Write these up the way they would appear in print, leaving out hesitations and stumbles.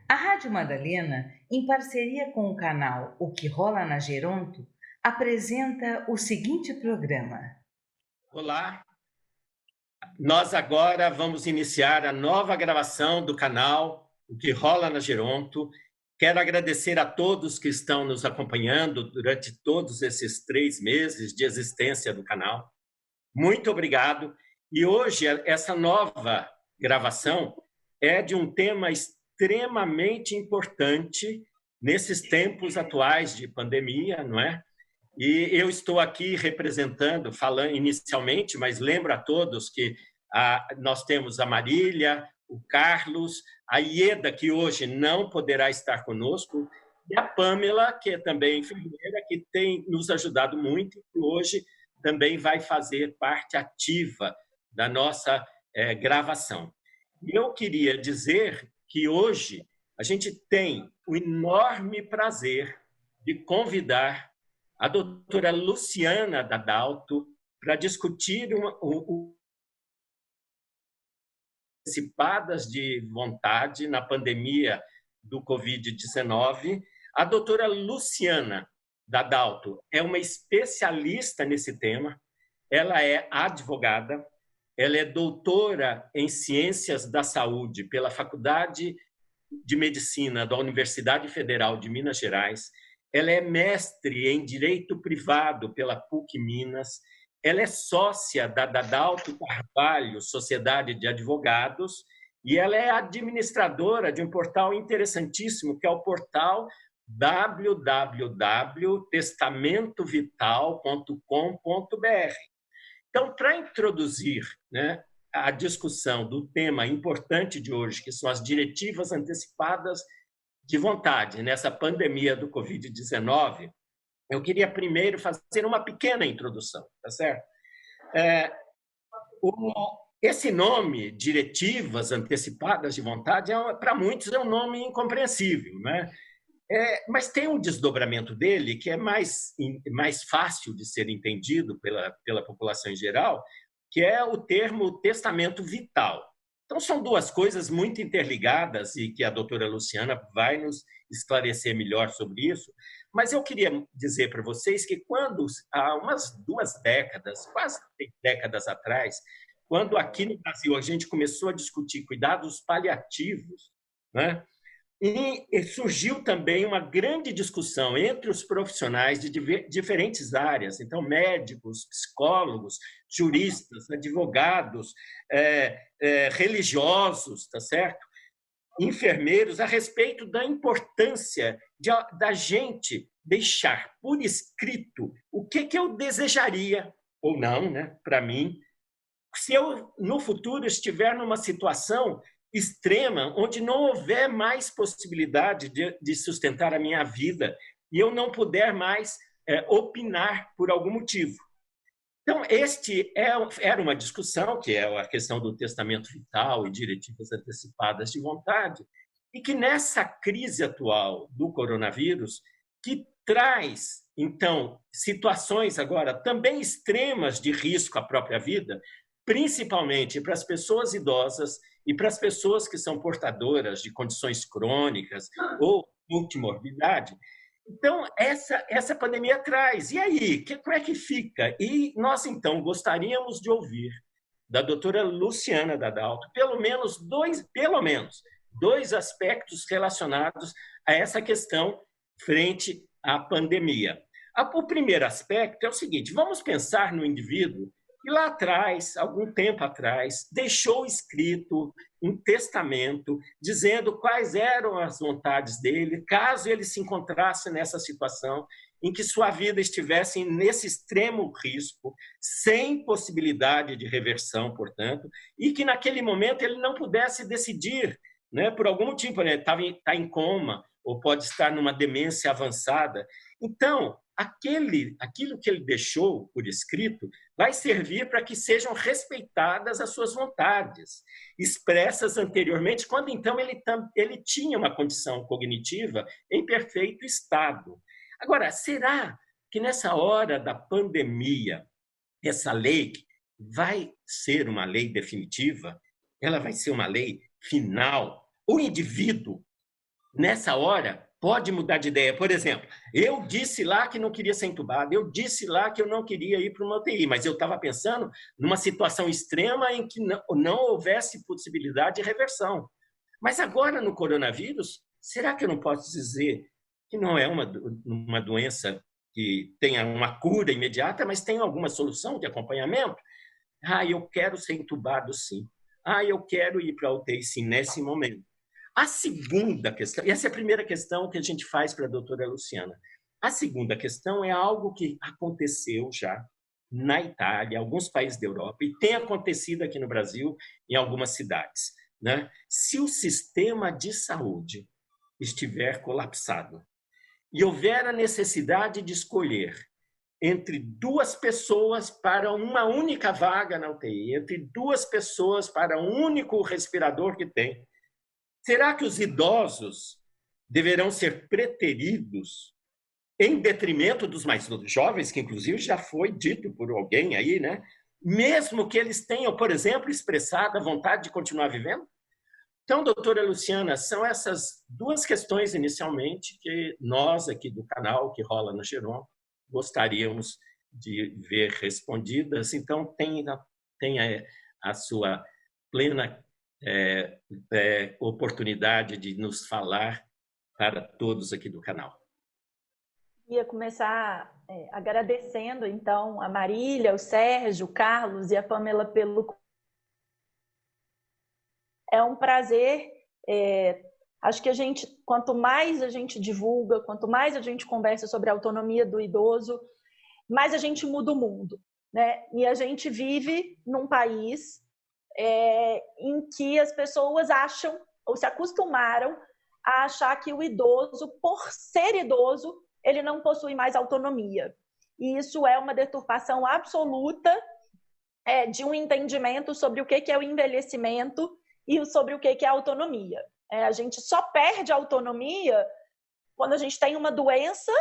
A Rádio Madalena, em parceria com o canal O Que Rola na Geronto, apresenta o seguinte programa. Olá, nós agora vamos iniciar a nova gravação do canal O Que Rola na Geronto. Quero agradecer a todos que estão nos acompanhando durante todos esses 3 meses de existência do canal. Muito obrigado. E hoje, essa nova gravação é de um tema extremamente importante nesses tempos atuais de pandemia, não é? E eu estou aqui representando, falando inicialmente, mas lembro a todos que nós temos a Marília, o Carlos, a Ieda, que hoje não poderá estar conosco, e a Pamela, que é também enfermeira, que tem nos ajudado muito, e que hoje também vai fazer parte ativa da nossa gravação. E eu queria dizer que hoje a gente tem o enorme prazer de convidar a doutora Luciana Dadalto para discutir antecipadas de vontade na pandemia do Covid-19. A doutora Luciana Dadalto é uma especialista nesse tema, ela é advogada, ela é doutora em Ciências da Saúde pela Faculdade de Medicina da Universidade Federal de Minas Gerais, ela é mestre em Direito Privado pela PUC Minas, ela é sócia da Dadalto Carvalho, Sociedade de Advogados, e ela é administradora de um portal interessantíssimo, que é o portal www.testamentovital.com.br. Então, para introduzir, né, a discussão do tema importante de hoje, que são as diretivas antecipadas de vontade nessa pandemia do Covid-19, eu queria primeiro fazer uma pequena introdução, tá certo? Esse nome, diretivas antecipadas de vontade, para muitos é um nome incompreensível, né? Mas tem um desdobramento dele que é mais fácil de ser entendido pela população em geral, que é o termo testamento vital. Então, são duas coisas muito interligadas e que a doutora Luciana vai nos esclarecer melhor sobre isso. Mas eu queria dizer para vocês que quando, há umas 2 décadas, quase 3 décadas atrás, quando aqui no Brasil a gente começou a discutir cuidados paliativos, né? E surgiu também uma grande discussão entre os profissionais de diferentes áreas, então médicos, psicólogos, juristas, advogados, religiosos, tá certo? Enfermeiros, a respeito da importância da gente deixar por escrito o que eu desejaria, ou não, né, para mim, se eu, no futuro, estiver numa situação extrema, onde não houver mais possibilidade de sustentar a minha vida e eu não puder mais opinar por algum motivo. Então, era uma discussão, que é a questão do testamento vital e diretivas antecipadas de vontade, e que nessa crise atual do coronavírus, que traz, então, situações agora também extremas de risco à própria vida, principalmente para as pessoas idosas e para as pessoas que são portadoras de condições crônicas ou multimorbidade. Então, essa pandemia traz. E aí, como é que fica? E nós, então, gostaríamos de ouvir da doutora Luciana Dadalto pelo menos dois aspectos relacionados a essa questão frente à pandemia. O primeiro aspecto é o seguinte: vamos pensar no indivíduo que lá atrás, algum tempo atrás, deixou escrito um testamento dizendo quais eram as vontades dele, caso ele se encontrasse nessa situação em que sua vida estivesse nesse extremo risco, sem possibilidade de reversão, portanto, e que naquele momento ele não pudesse decidir, né, por algum motivo, ele está em coma ou pode estar numa demência avançada. Então, aquilo que ele deixou por escrito vai servir para que sejam respeitadas as suas vontades, expressas anteriormente, quando então ele tinha uma condição cognitiva em perfeito estado. Agora, será que nessa hora da pandemia, essa lei vai ser uma lei definitiva? Ela vai ser uma lei final? O indivíduo nessa hora, pode mudar de ideia. Por exemplo, eu disse lá que não queria ser entubado, eu disse lá que eu não queria ir para uma UTI, mas eu estava pensando numa situação extrema em que não houvesse possibilidade de reversão. Mas agora, no coronavírus, será que eu não posso dizer que não é uma doença que tenha uma cura imediata, mas tem alguma solução de acompanhamento? Ah, eu quero ser entubado, sim. Ah, eu quero ir para a UTI, sim, nesse momento. A segunda questão, e essa é a primeira questão que a gente faz para a doutora Luciana. A segunda questão é algo que aconteceu já na Itália, alguns países da Europa, e tem acontecido aqui no Brasil, em algumas cidades. Né? Se o sistema de saúde estiver colapsado e houver a necessidade de escolher entre duas pessoas para uma única vaga na UTI, entre duas pessoas para um único respirador que tem, será que os idosos deverão ser preteridos em detrimento dos mais jovens, que inclusive já foi dito por alguém aí, né? Mesmo que eles tenham, por exemplo, expressado a vontade de continuar vivendo? Então, doutora Luciana, são essas duas questões inicialmente que nós aqui do canal, que rola no Geron, gostaríamos de ver respondidas. Então, tenha a sua plena oportunidade de nos falar para todos aqui do canal. Ia começar agradecendo, então, a Marília, o Sérgio, o Carlos e a Pamela pelo... É um prazer. Acho que quanto mais a gente divulga, quanto mais a gente conversa sobre a autonomia do idoso, mais a gente muda o mundo, né? E a gente vive num país em que as pessoas acham, ou se acostumaram a achar que o idoso, por ser idoso, ele não possui mais autonomia. E isso é uma deturpação absoluta de um entendimento sobre o que é o envelhecimento e sobre o que é a autonomia. A gente só perde a autonomia quando a gente tem uma doença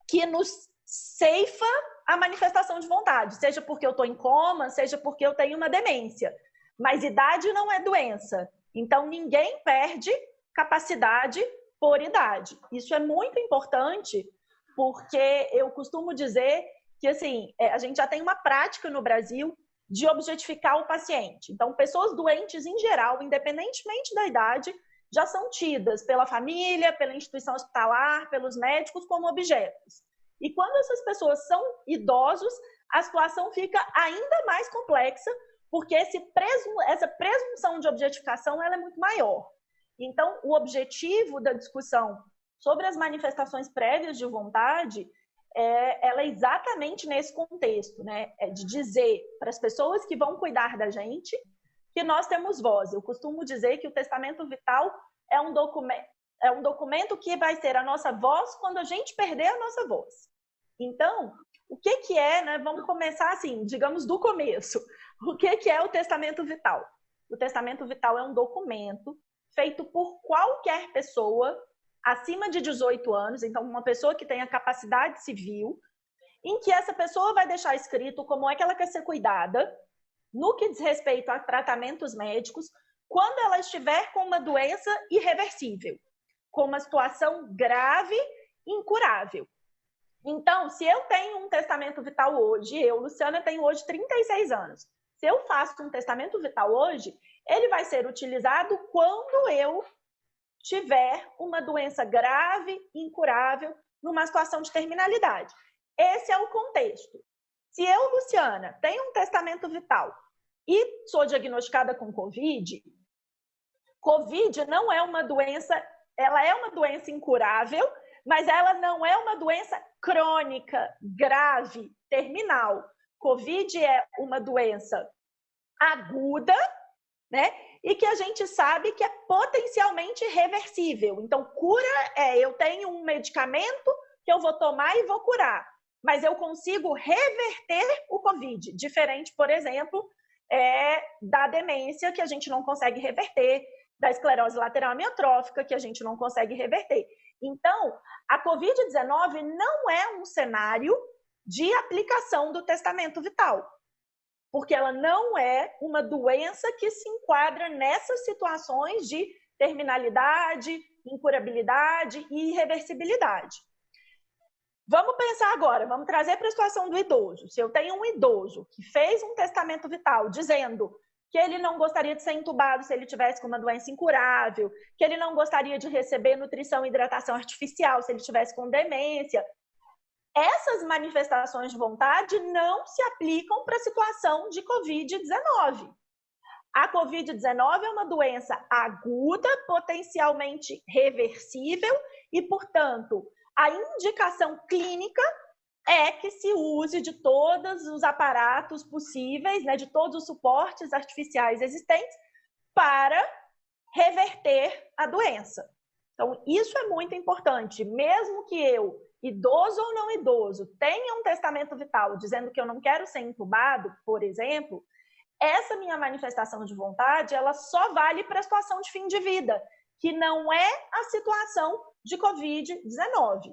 que nos ceifa a manifestação de vontade, seja porque eu estou em coma, seja porque eu tenho uma demência. Mas idade não é doença. Então, ninguém perde capacidade por idade. Isso é muito importante, porque eu costumo dizer que assim, a gente já tem uma prática no Brasil de objetificar o paciente. Então, pessoas doentes em geral, independentemente da idade, já são tidas pela família, pela instituição hospitalar, pelos médicos como objetos. E quando essas pessoas são idosos, a situação fica ainda mais complexa, porque essa presunção de objetificação ela é muito maior. Então, o objetivo da discussão sobre as manifestações prévias de vontade ela é exatamente nesse contexto, né? É de dizer para as pessoas que vão cuidar da gente que nós temos voz. Eu costumo dizer que o testamento vital é um documento que vai ser a nossa voz quando a gente perder a nossa voz. Então, o que é, né? Vamos começar assim, digamos, do começo. O que é o testamento vital? O testamento vital é um documento feito por qualquer pessoa acima de 18 anos, então uma pessoa que tenha capacidade civil, em que essa pessoa vai deixar escrito como é que ela quer ser cuidada, no que diz respeito a tratamentos médicos, quando ela estiver com uma doença irreversível, com uma situação grave, incurável. Então, se eu tenho um testamento vital hoje, eu, Luciana, tenho hoje 36 anos. Se eu faço um testamento vital hoje, ele vai ser utilizado quando eu tiver uma doença grave, incurável, numa situação de terminalidade. Esse é o contexto. Se eu, Luciana, tenho um testamento vital e sou diagnosticada com Covid, Covid não é uma doença, ela é uma doença incurável, mas ela não é uma doença crônica, grave, terminal. Covid é uma doença aguda, né? E que a gente sabe que é potencialmente reversível. Então, cura eu tenho um medicamento que eu vou tomar e vou curar, mas eu consigo reverter o Covid, diferente, por exemplo, da demência, que a gente não consegue reverter, da esclerose lateral amiotrófica, que a gente não consegue reverter. Então, a Covid-19 não é um cenário de aplicação do testamento vital, porque ela não é uma doença que se enquadra nessas situações de terminalidade, incurabilidade e irreversibilidade. Vamos pensar agora, vamos trazer para a situação do idoso. Se eu tenho um idoso que fez um testamento vital dizendo que ele não gostaria de ser entubado se ele tivesse com uma doença incurável, que ele não gostaria de receber nutrição e hidratação artificial se ele tivesse com demência, essas manifestações de vontade não se aplicam para a situação de Covid-19. A Covid-19 é uma doença aguda, potencialmente reversível e, portanto, a indicação clínica é que se use de todos os aparatos possíveis, né, de todos os suportes artificiais existentes para reverter a doença. Então, isso é muito importante. Mesmo que eu, idoso ou não idoso, tenha um testamento vital dizendo que eu não quero ser entubado, por exemplo, essa minha manifestação de vontade, ela só vale para a situação de fim de vida, que não é a situação de Covid-19.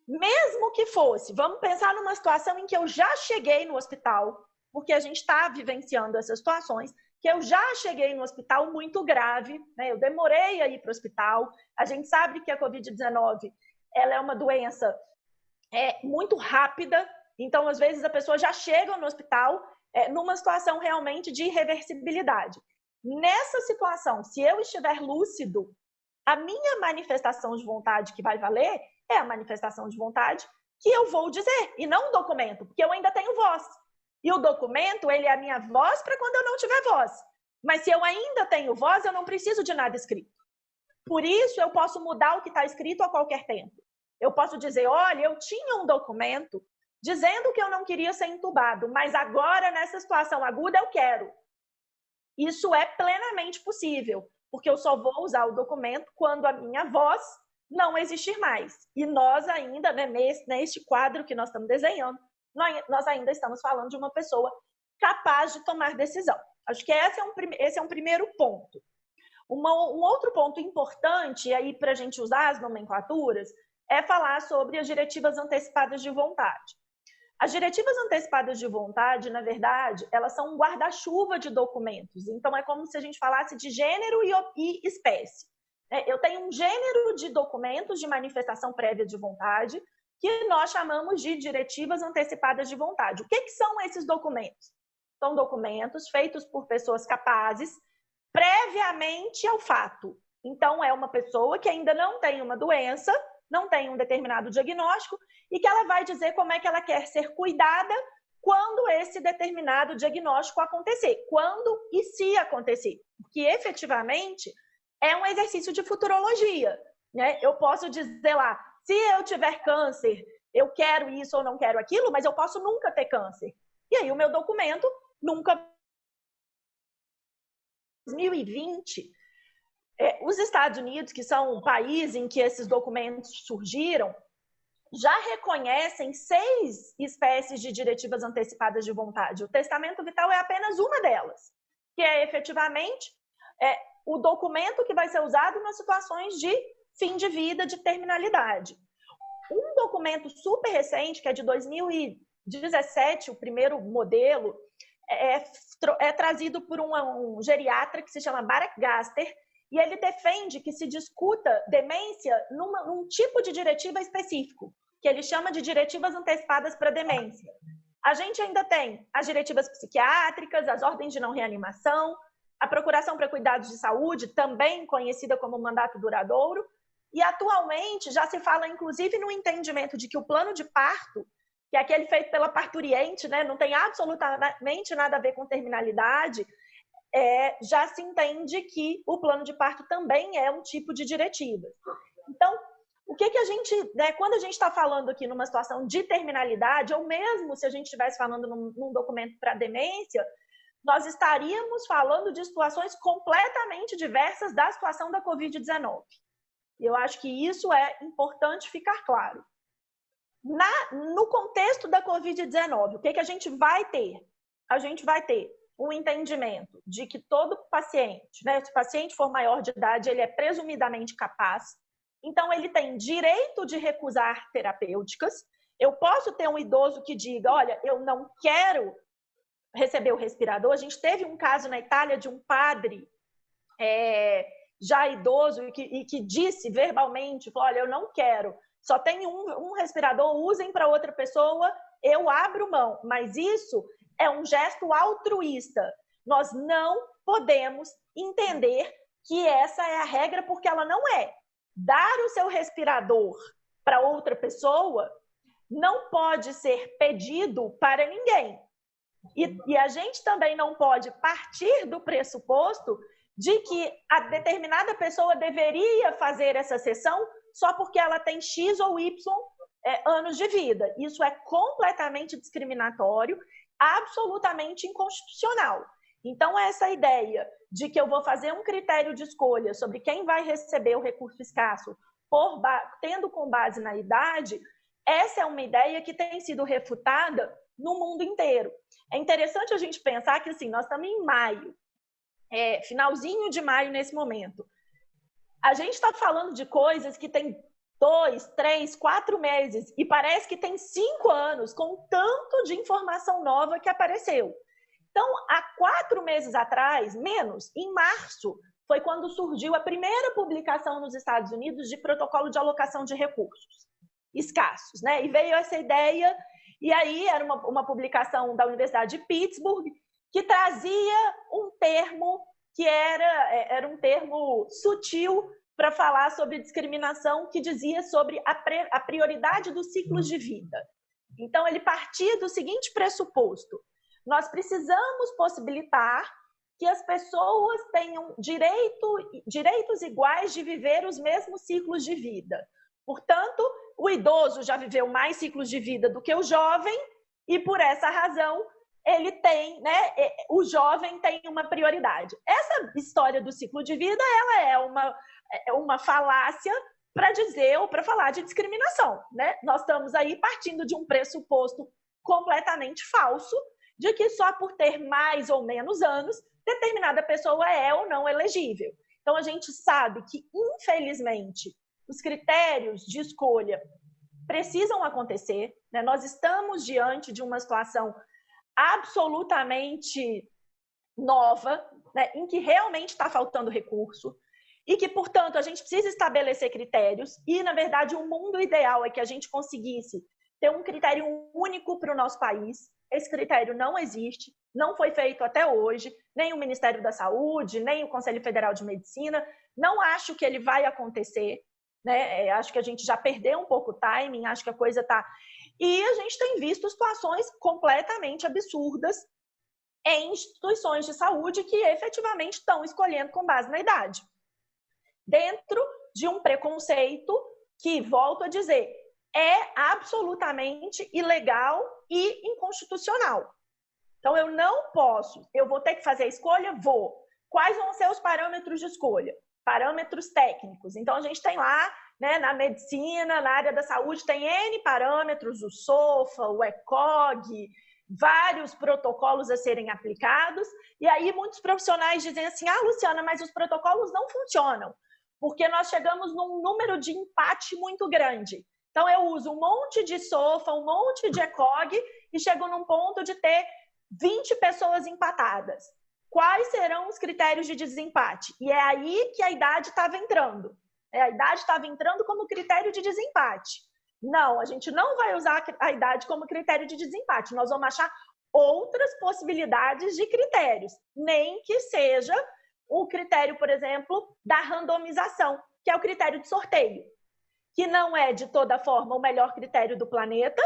Mesmo que fosse, vamos pensar numa situação em que eu já cheguei no hospital, porque a gente está vivenciando essas situações, que eu já cheguei no hospital muito grave, né? Eu demorei a ir para o hospital, a gente sabe que a Covid-19 ela é uma doença muito rápida, então às vezes a pessoa já chega no hospital numa situação realmente de irreversibilidade. Nessa situação, se eu estiver lúcido, a minha manifestação de vontade que vai valer é a manifestação de vontade que eu vou dizer, e não o documento, porque eu ainda tenho voz. E o documento, ele é a minha voz para quando eu não tiver voz. Mas se eu ainda tenho voz, eu não preciso de nada escrito. Por isso, eu posso mudar o que está escrito a qualquer tempo. Eu posso dizer, olha, eu tinha um documento dizendo que eu não queria ser entubado, mas agora, nessa situação aguda, eu quero. Isso é plenamente possível, porque eu só vou usar o documento quando a minha voz não existir mais. E nós ainda, né, neste quadro que nós estamos desenhando, nós ainda estamos falando de uma pessoa capaz de tomar decisão. Acho que esse é um primeiro ponto. Um outro ponto importante aí para a gente usar as nomenclaturas é falar sobre as diretivas antecipadas de vontade. As diretivas antecipadas de vontade, na verdade, elas são um guarda-chuva de documentos. Então, é como se a gente falasse de gênero e espécie. Eu tenho um gênero de documentos de manifestação prévia de vontade que nós chamamos de diretivas antecipadas de vontade. O que são esses documentos? São documentos feitos por pessoas capazes previamente ao fato. Então, é uma pessoa que ainda não tem uma doença, não tem um determinado diagnóstico e que ela vai dizer como é que ela quer ser cuidada quando esse determinado diagnóstico acontecer. Quando e se acontecer. Porque, efetivamente, é um exercício de futurologia, né? Eu posso dizer lá, se eu tiver câncer, eu quero isso ou não quero aquilo, mas eu posso nunca ter câncer. E aí o meu documento nunca... 2020, os Estados Unidos, que são um país em que esses documentos surgiram, já reconhecem 6 espécies de diretivas antecipadas de vontade. O testamento vital é apenas uma delas, que é efetivamente o documento que vai ser usado nas situações de fim de vida, de terminalidade. Um documento super recente, que é de 2017, o primeiro modelo, é trazido por um geriatra que se chama Barak Gaster, e ele defende que se discuta demência num tipo de diretiva específico, que ele chama de diretivas antecipadas para demência. A gente ainda tem as diretivas psiquiátricas, as ordens de não reanimação, a procuração para cuidados de saúde, também conhecida como mandato duradouro, e atualmente já se fala, inclusive, no entendimento de que o plano de parto, que é aquele feito pela parturiente, né, não tem absolutamente nada a ver com terminalidade, já se entende que o plano de parto também é um tipo de diretiva. Então, o que a gente, né, quando a gente está falando aqui numa situação de terminalidade, ou mesmo se a gente estivesse falando num documento para demência, nós estaríamos falando de situações completamente diversas da situação da Covid-19. E eu acho que isso é importante ficar claro. No contexto da Covid-19, o que a gente vai ter? A gente vai ter um entendimento de que todo paciente, né, se o paciente for maior de idade, ele é presumidamente capaz, então ele tem direito de recusar terapêuticas. Eu posso ter um idoso que diga, olha, eu não quero receber o respirador. A gente teve um caso na Itália de um padre já idoso e que disse verbalmente, falou, olha, eu não quero, só tem um respirador, usem para outra pessoa, eu abro mão. Mas isso é um gesto altruísta. Nós não podemos entender que essa é a regra, porque ela não é. Dar o seu respirador para outra pessoa não pode ser pedido para ninguém. E a gente também não pode partir do pressuposto de que a determinada pessoa deveria fazer essa sessão só porque ela tem X ou Y anos de vida. Isso é completamente discriminatório, absolutamente inconstitucional. Então, essa ideia de que eu vou fazer um critério de escolha sobre quem vai receber o recurso escasso, tendo com base na idade, essa é uma ideia que tem sido refutada no mundo inteiro. É interessante a gente pensar que, assim, nós estamos em maio, finalzinho de maio nesse momento. A gente está falando de coisas que tem 2, 3, 4 meses e parece que tem 5 anos com tanto de informação nova que apareceu. Então, há 4 meses atrás, menos, em março, foi quando surgiu a primeira publicação nos Estados Unidos de protocolo de alocação de recursos escassos, né? E veio essa ideia, e aí era uma publicação da Universidade de Pittsburgh que trazia um termo que era um termo sutil para falar sobre discriminação, que dizia sobre a prioridade dos ciclos de vida. Então, ele partia do seguinte pressuposto: nós precisamos possibilitar que as pessoas tenham direitos iguais de viver os mesmos ciclos de vida. Portanto, o idoso já viveu mais ciclos de vida do que o jovem, e por essa razão ele tem, né, o jovem tem uma prioridade. Essa história do ciclo de vida, ela é uma falácia para dizer ou para falar de discriminação, né? Nós estamos aí partindo de um pressuposto completamente falso de que só por ter mais ou menos anos, determinada pessoa é ou não elegível. Então, a gente sabe que, infelizmente, os critérios de escolha precisam acontecer, né? Nós estamos diante de uma situação absolutamente nova, né? Em que realmente está faltando recurso e que, portanto, a gente precisa estabelecer critérios e, na verdade, o mundo ideal é que a gente conseguisse ter um critério único para o nosso país. Esse critério não existe, não foi feito até hoje, nem o Ministério da Saúde, nem o Conselho Federal de Medicina. Não acho que ele vai acontecer, né? Acho que a gente já perdeu um pouco o timing, acho que a coisa está... E a gente tem visto situações completamente absurdas em instituições de saúde que efetivamente estão escolhendo com base na idade, dentro de um preconceito que, volto a dizer, é absolutamente ilegal e inconstitucional. Então, eu não posso, eu vou ter que fazer a escolha? Vou. Quais vão ser os parâmetros de escolha? Parâmetros técnicos. Então, a gente tem lá, né, na medicina, na área da saúde, tem N parâmetros, o SOFA, o ECOG, vários protocolos a serem aplicados, e aí muitos profissionais dizem assim, Luciana, mas os protocolos não funcionam, porque nós chegamos num número de empate muito grande. Então, eu uso um monte de SOFA, um monte de ECOG, e chego num ponto de ter 20 pessoas empatadas. Quais serão os critérios de desempate? E é aí que a idade estava entrando. A idade estava entrando como critério de desempate. Não, a gente não vai usar a idade como critério de desempate. Nós vamos achar outras possibilidades de critérios, nem que seja o critério, por exemplo, da randomização, que é o critério de sorteio, que não é, de toda forma, o melhor critério do planeta,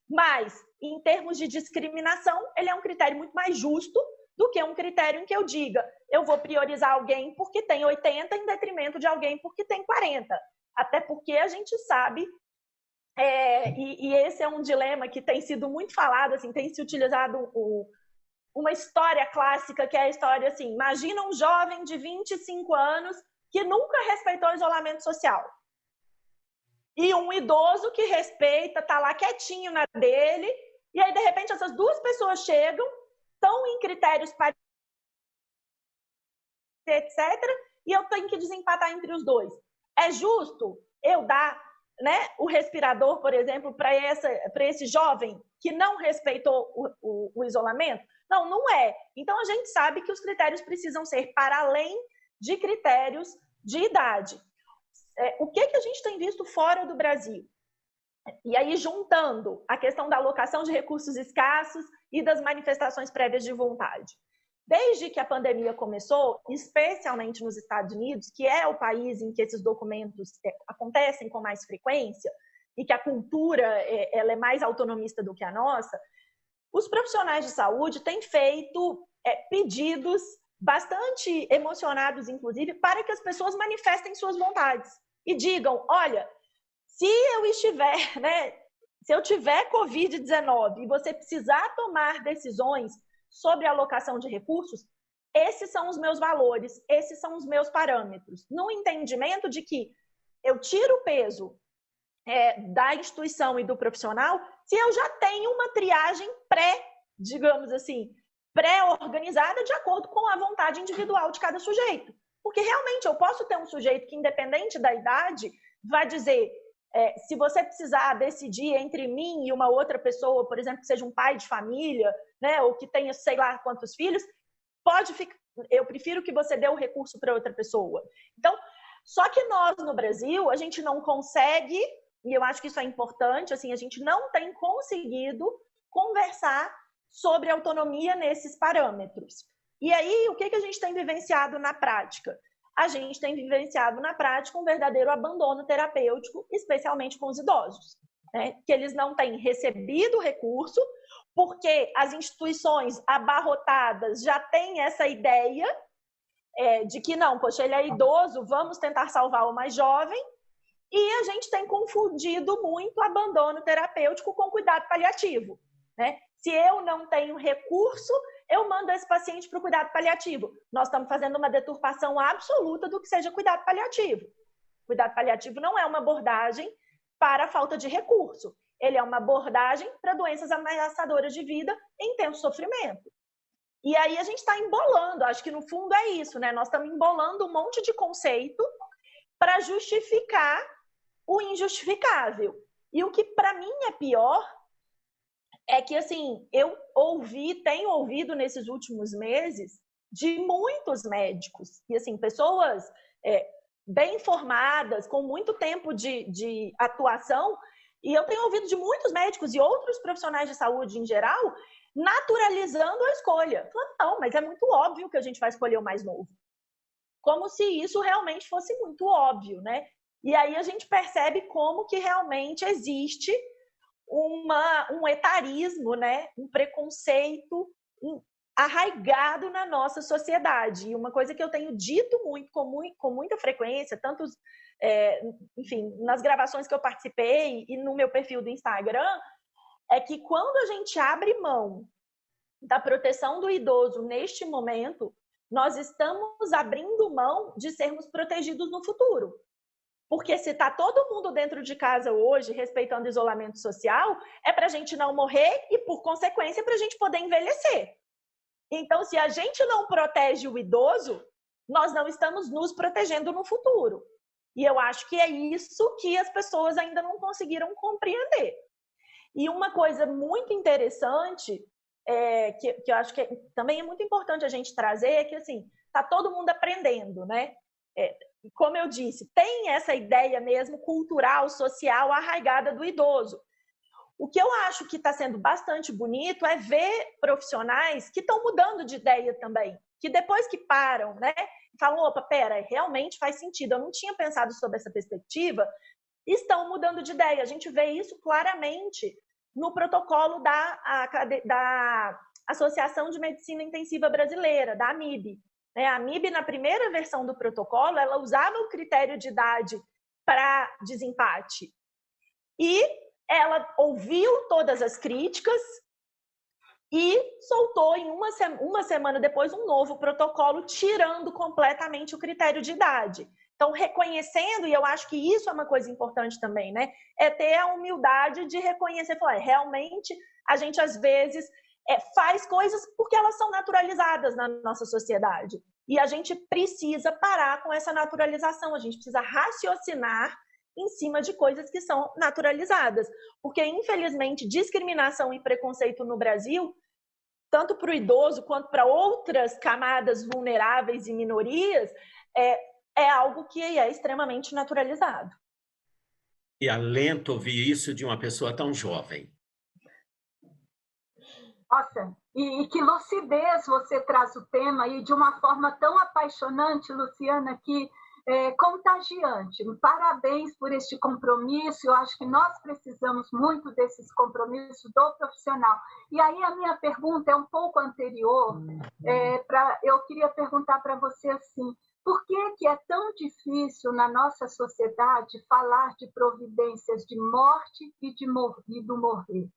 mas, em termos de discriminação, ele é um critério muito mais justo do que um critério em que eu diga eu vou priorizar alguém porque tem 80 em detrimento de alguém porque tem 40. Até porque a gente sabe, e esse é um dilema que tem sido muito falado, assim, tem se utilizado uma história clássica, que é a história assim, imagina um jovem de 25 anos que nunca respeitou o isolamento social. E um idoso que respeita, está lá quietinho na dele, e aí, de repente, essas duas pessoas chegam, estão em critérios parecidos, etc., e eu tenho que desempatar entre os dois. É justo eu dar, né, o respirador, por exemplo, para esse jovem que não respeitou o isolamento? Não, não é. Então, a gente sabe que os critérios precisam ser para além de critérios de idade. O que a gente tem visto fora do Brasil? E aí, juntando a questão da alocação de recursos escassos e das manifestações prévias de vontade. Desde que a pandemia começou, especialmente nos Estados Unidos, que é o país em que esses documentos acontecem com mais frequência e que a cultura ela é mais autonomista do que a nossa, os profissionais de saúde têm feito pedidos bastante emocionados, inclusive, para que as pessoas manifestem suas vontades e digam, olha, se eu tiver Covid-19 e você precisar tomar decisões sobre a alocação de recursos, esses são os meus valores, esses são os meus parâmetros. No entendimento de que eu tiro o peso da instituição e do profissional se eu já tenho uma triagem digamos assim, pré-organizada de acordo com a vontade individual de cada sujeito. Porque realmente eu posso ter um sujeito que, independente da idade, vai dizer, se você precisar decidir entre mim e uma outra pessoa, por exemplo, que seja um pai de família, né, ou que tenha sei lá quantos filhos, pode ficar, eu prefiro que você dê o recurso para outra pessoa. Então, só que nós no Brasil, a gente não consegue, e eu acho que isso é importante, assim, a gente não tem conseguido conversar sobre autonomia nesses parâmetros. E aí, o que a gente tem vivenciado na prática? A gente tem vivenciado na prática um verdadeiro abandono terapêutico, especialmente com os idosos, né? Que eles não têm recebido recurso, porque as instituições abarrotadas já têm essa ideia de que não, poxa, ele é idoso, vamos tentar salvar o mais jovem, e a gente tem confundido muito abandono terapêutico com cuidado paliativo, né? Se eu não tenho recurso, eu mando esse paciente para o cuidado paliativo. Nós estamos fazendo uma deturpação absoluta do que seja cuidado paliativo. Cuidado paliativo não é uma abordagem para a falta de recurso. Ele é uma abordagem para doenças ameaçadoras de vida em intenso sofrimento. E aí a gente está embolando, acho que no fundo é isso, né? Nós estamos embolando um monte de conceito para justificar o injustificável. E o que para mim é pior é que, assim, eu tenho ouvido nesses últimos meses de muitos médicos, e assim, pessoas bem informadas, com muito tempo de atuação, e eu tenho ouvido de muitos médicos e outros profissionais de saúde em geral, naturalizando a escolha. Falando, não, mas é muito óbvio que a gente vai escolher o mais novo. Como se isso realmente fosse muito óbvio, né? E aí a gente percebe como que realmente existe um etarismo, né? Um preconceito arraigado na nossa sociedade. E uma coisa que eu tenho dito muito, com muita frequência, tanto enfim, nas gravações que eu participei e no meu perfil do Instagram, é que quando a gente abre mão da proteção do idoso neste momento, nós estamos abrindo mão de sermos protegidos no futuro. Porque se está todo mundo dentro de casa hoje, respeitando o isolamento social, é para a gente não morrer e, por consequência, para a gente poder envelhecer. Então, se a gente não protege o idoso, nós não estamos nos protegendo no futuro. E eu acho que é isso que as pessoas ainda não conseguiram compreender. E uma coisa muito interessante, que eu acho que também é muito importante a gente trazer, é que, assim, está todo mundo aprendendo, né? Como eu disse, tem essa ideia mesmo cultural, social, arraigada do idoso. O que eu acho que está sendo bastante bonito é ver profissionais que estão mudando de ideia também, que depois que param, né, falam, opa, pera, realmente faz sentido, eu não tinha pensado sobre essa perspectiva, estão mudando de ideia. A gente vê isso claramente no protocolo da Associação de Medicina Intensiva Brasileira, da AMIB. A AMIB, na primeira versão do protocolo, ela usava o critério de idade para desempate. E ela ouviu todas as críticas e soltou, em uma semana depois, um novo protocolo, tirando completamente o critério de idade. Então, reconhecendo, e eu acho que isso é uma coisa importante também, né? É ter a humildade de reconhecer, falar, realmente, a gente, às vezes, faz coisas porque elas são naturalizadas na nossa sociedade. E a gente precisa parar com essa naturalização, a gente precisa raciocinar em cima de coisas que são naturalizadas. Porque, infelizmente, discriminação e preconceito no Brasil, tanto para o idoso quanto para outras camadas vulneráveis e minorias, é algo que é extremamente naturalizado. E alento ouvir isso de uma pessoa tão jovem. Nossa, e que lucidez você traz o tema e de uma forma tão apaixonante, Luciana, que é contagiante. Parabéns por este compromisso. Eu acho que nós precisamos muito desses compromissos do profissional. E aí a minha pergunta é um pouco anterior. Eu queria perguntar para você assim: por que é tão difícil na nossa sociedade falar de providências de morte e do morrer?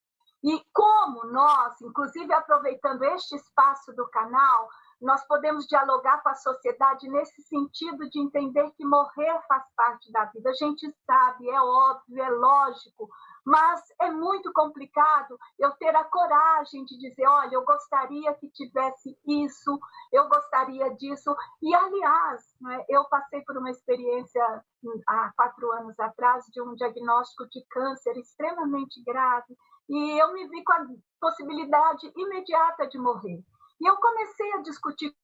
E como nós, inclusive aproveitando este espaço do canal, nós podemos dialogar com a sociedade nesse sentido de entender que morrer faz parte da vida. A gente sabe, é óbvio, é lógico, mas é muito complicado eu ter a coragem de dizer, olha, eu gostaria que tivesse isso, eu gostaria disso. E, aliás, né, eu passei por uma experiência há 4 anos atrás de um diagnóstico de câncer extremamente grave, e eu me vi com a possibilidade imediata de morrer. E eu comecei a discutir o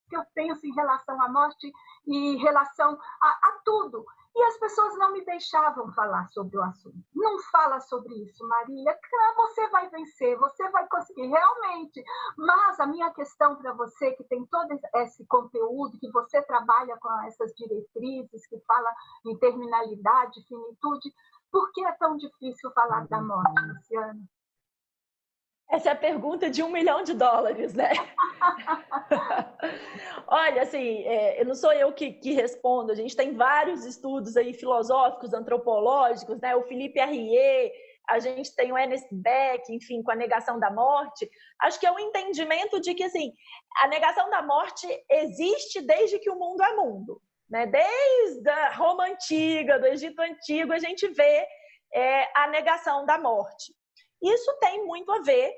que eu penso em relação à morte e em relação a tudo. E as pessoas não me deixavam falar sobre o assunto. Não fala sobre isso, Marília. Você vai vencer, você vai conseguir, realmente. Mas a minha questão para você, que tem todo esse conteúdo, que você trabalha com essas diretrizes, que fala em terminalidade, finitude, por que é tão difícil falar da morte, Luciana? Essa é a pergunta de $1 milhão, né? Olha, assim, não sou eu que respondo. A gente tem vários estudos aí filosóficos, antropológicos, né? O Philippe Arrier, a gente tem o Ernest Beck, enfim, com a negação da morte. Acho que é um entendimento de que, assim, a negação da morte existe desde que o mundo é mundo, né? Desde a Roma Antiga, do Egito Antigo, a gente vê a negação da morte. Isso tem muito a ver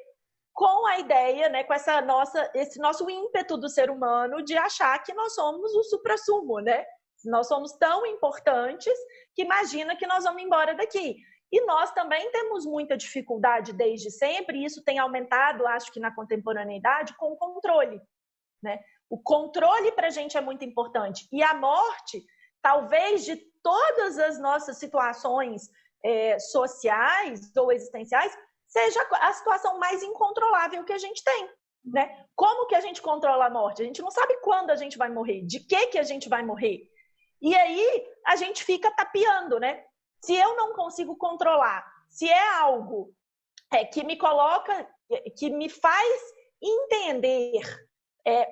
com a ideia, né, com esse nosso ímpeto do ser humano de achar que nós somos o suprassumo, né? Nós somos tão importantes que imagina que nós vamos embora daqui. E nós também temos muita dificuldade desde sempre, e isso tem aumentado, acho que na contemporaneidade, com o controle, né? O controle para a gente é muito importante. E a morte, talvez de todas as nossas situações sociais ou existenciais, seja a situação mais incontrolável que a gente tem, né? Como que a gente controla a morte? A gente não sabe quando a gente vai morrer, de que a gente vai morrer. E aí a gente fica tapeando, né? Se eu não consigo controlar, se é algo que me coloca, que me faz entender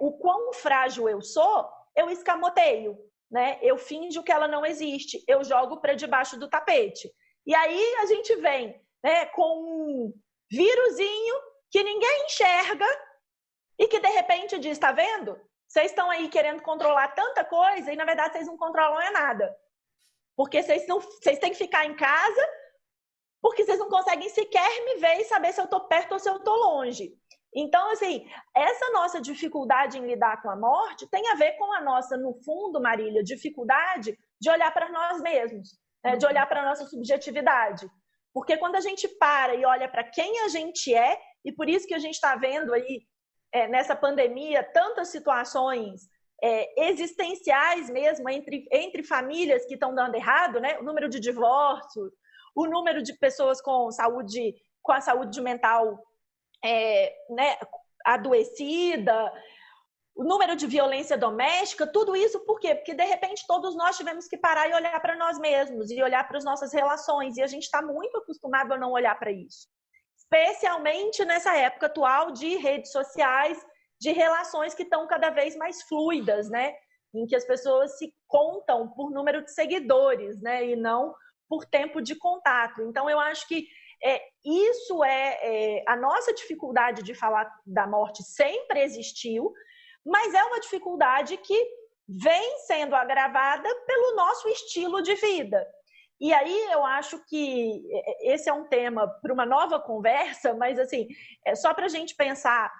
o quão frágil eu sou, eu escamoteio, né? Eu finjo que ela não existe, eu jogo para debaixo do tapete. E aí a gente vem, né, com um vírusinho que ninguém enxerga e que de repente diz, tá vendo? Vocês estão aí querendo controlar tanta coisa e na verdade vocês não controlam nada. Porque vocês têm que ficar em casa porque vocês não conseguem sequer me ver e saber se eu estou perto ou se eu estou longe. Então, assim, essa nossa dificuldade em lidar com a morte tem a ver com a nossa, no fundo, Marília, dificuldade de olhar para nós mesmos, né? De olhar para a nossa subjetividade. Porque quando a gente para e olha para quem a gente é, e por isso que a gente está vendo aí, nessa pandemia, tantas situações existenciais mesmo, entre famílias que estão dando errado, né? O número de divórcios, o número de pessoas com a saúde mental né, adoecida, o número de violência doméstica, tudo isso por quê? Porque, de repente, todos nós tivemos que parar e olhar para nós mesmos, e olhar para as nossas relações, e a gente está muito acostumado a não olhar para isso. Especialmente nessa época atual de redes sociais, de relações que estão cada vez mais fluidas, né? Em que as pessoas se contam por número de seguidores, né? E não por tempo de contato. Então, eu acho que isso a nossa dificuldade de falar da morte sempre existiu, mas é uma dificuldade que vem sendo agravada pelo nosso estilo de vida. E aí eu acho que esse é um tema para uma nova conversa, mas assim, só para a gente pensar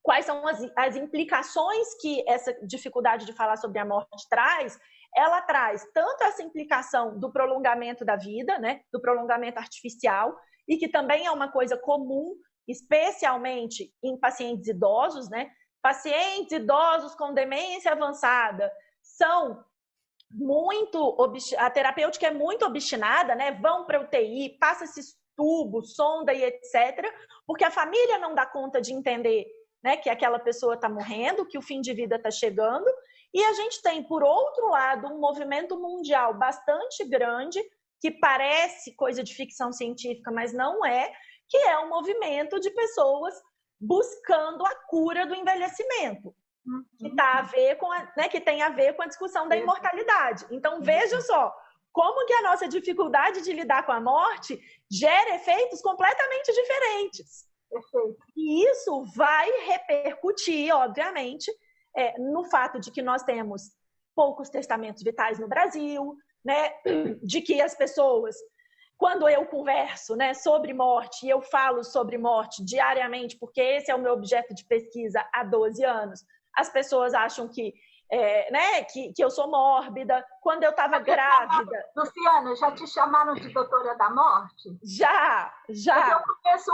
quais são as implicações que essa dificuldade de falar sobre a morte traz. Ela traz tanto essa implicação do prolongamento da vida, né, do prolongamento artificial, e que também é uma coisa comum, especialmente em pacientes idosos, né? pacientes idosos com demência avançada são muito... A terapêutica é muito obstinada, né? Vão para UTI, passa esses tubos, sonda e etc., porque a família não dá conta de entender, né, que aquela pessoa está morrendo, que o fim de vida está chegando. E a gente tem, por outro lado, um movimento mundial bastante grande, que parece coisa de ficção científica, mas não é, que é um movimento de pessoas buscando a cura do envelhecimento, que, que tem a ver com a discussão da imortalidade. Então, veja só, como que a nossa dificuldade de lidar com a morte gera efeitos completamente diferentes. Perfeito. E isso vai repercutir, obviamente, no fato de que nós temos poucos testamentos vitais no Brasil, né? De que as pessoas, quando eu converso, né, sobre morte, e eu falo sobre morte diariamente, porque esse é o meu objeto de pesquisa há 12 anos, as pessoas acham que eu sou mórbida. Quando eu estava grávida... Luciana, já te chamaram de doutora da morte? Já. Eu conheço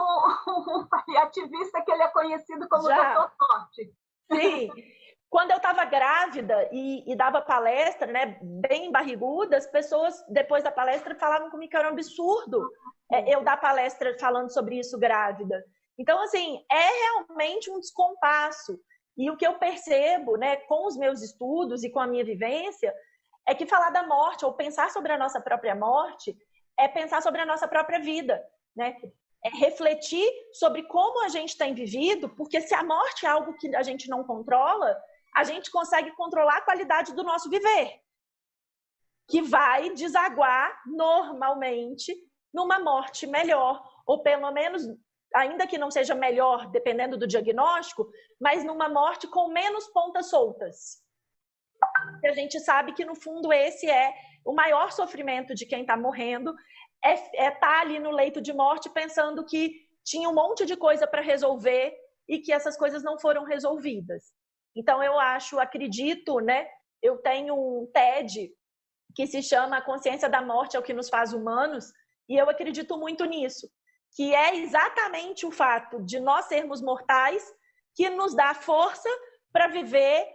um paliativista que ele é conhecido como doutor morte. Sim. Quando eu estava grávida e dava palestra, né, bem barriguda, as pessoas, depois da palestra, falavam comigo que era um absurdo eu dar palestra falando sobre isso grávida. Então, assim, é realmente um descompasso. E o que eu percebo, né, com os meus estudos e com a minha vivência, é que falar da morte, ou pensar sobre a nossa própria morte, é pensar sobre a nossa própria vida, né? É refletir sobre como a gente tem vivido, porque se a morte é algo que a gente não controla, a gente consegue controlar a qualidade do nosso viver, que vai desaguar normalmente numa morte melhor, ou pelo menos, ainda que não seja melhor, dependendo do diagnóstico, mas numa morte com menos pontas soltas. A gente sabe que, no fundo, esse é o maior sofrimento de quem está morrendo, estar ali no leito de morte pensando que tinha um monte de coisa para resolver e que essas coisas não foram resolvidas. Então, eu acredito, né? Eu tenho um TED que se chama A Consciência da Morte é o que nos faz humanos, e eu acredito muito nisso, que é exatamente o fato de nós sermos mortais que nos dá força para viver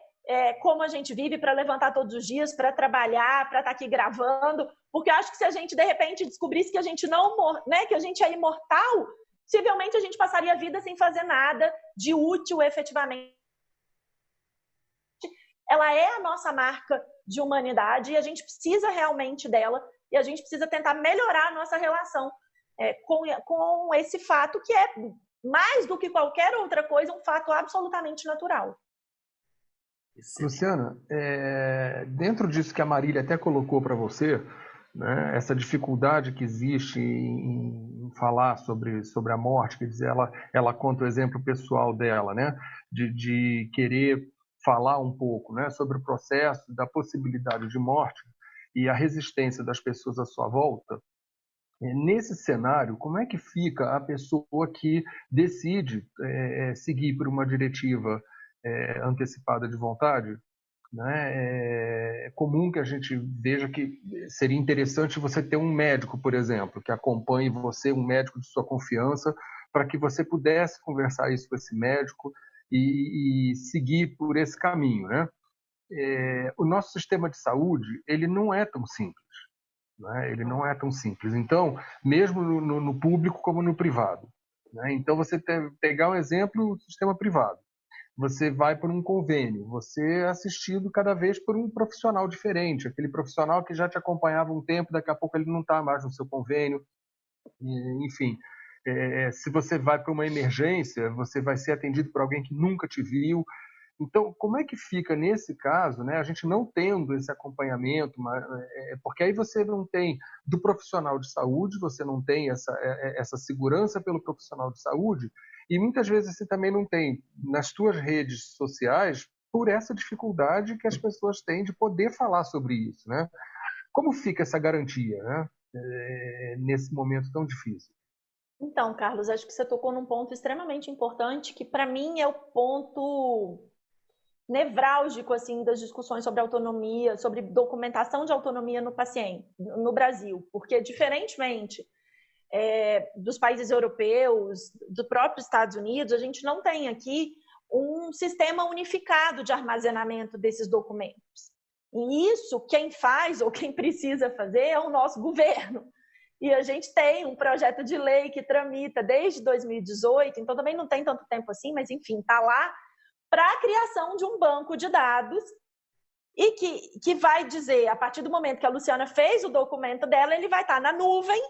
como a gente vive, para levantar todos os dias, para trabalhar, para estar aqui gravando, porque eu acho que se a gente, de repente, descobrisse que a gente que a gente é imortal, possivelmente a gente passaria a vida sem fazer nada de útil efetivamente. Ela é a nossa marca de humanidade e a gente precisa realmente dela, e a gente precisa tentar melhorar a nossa relação com esse fato que é, mais do que qualquer outra coisa, um fato absolutamente natural. Luciana, dentro disso que a Marília até colocou para você, né, essa dificuldade que existe em falar sobre a morte, quer dizer, ela conta o exemplo pessoal dela, né, de querer falar um pouco, né, sobre o processo da possibilidade de morte e a resistência das pessoas à sua volta. Nesse cenário, como é que fica a pessoa que decide seguir por uma diretiva antecipada de vontade? Né? É comum que a gente veja que seria interessante você ter um médico, por exemplo, que acompanhe você, um médico de sua confiança, para que você pudesse conversar isso com esse médico e seguir por esse caminho, né? O nosso sistema de saúde, ele não é tão simples. Né? Ele não é tão simples. Então, mesmo no público como no privado. Né? Então, você pegar um exemplo do sistema privado. Você vai por um convênio, você é assistido cada vez por um profissional diferente, aquele profissional que já te acompanhava um tempo, daqui a pouco ele não está mais no seu convênio. Enfim, se você vai para uma emergência, você vai ser atendido por alguém que nunca te viu. Então, como é que fica nesse caso, né, a gente não tendo esse acompanhamento, porque aí você não tem do profissional de saúde, você não tem essa segurança pelo profissional de saúde, e muitas vezes você também não tem nas suas redes sociais por essa dificuldade que as pessoas têm de poder falar sobre isso, né? Como fica essa garantia, né, nesse momento tão difícil? Então, Carlos, acho que você tocou num ponto extremamente importante, que para mim é o ponto nevrálgico assim das discussões sobre autonomia, sobre documentação de autonomia no paciente no Brasil, porque diferentemente dos países europeus, do próprio Estados Unidos, a gente não tem aqui um sistema unificado de armazenamento desses documentos. E isso, quem faz ou quem precisa fazer é o nosso governo. E a gente tem um projeto de lei que tramita desde 2018, então também não tem tanto tempo assim, mas enfim, está lá para a criação de um banco de dados e que vai dizer, a partir do momento que a Luciana fez o documento dela, ele vai estar na nuvem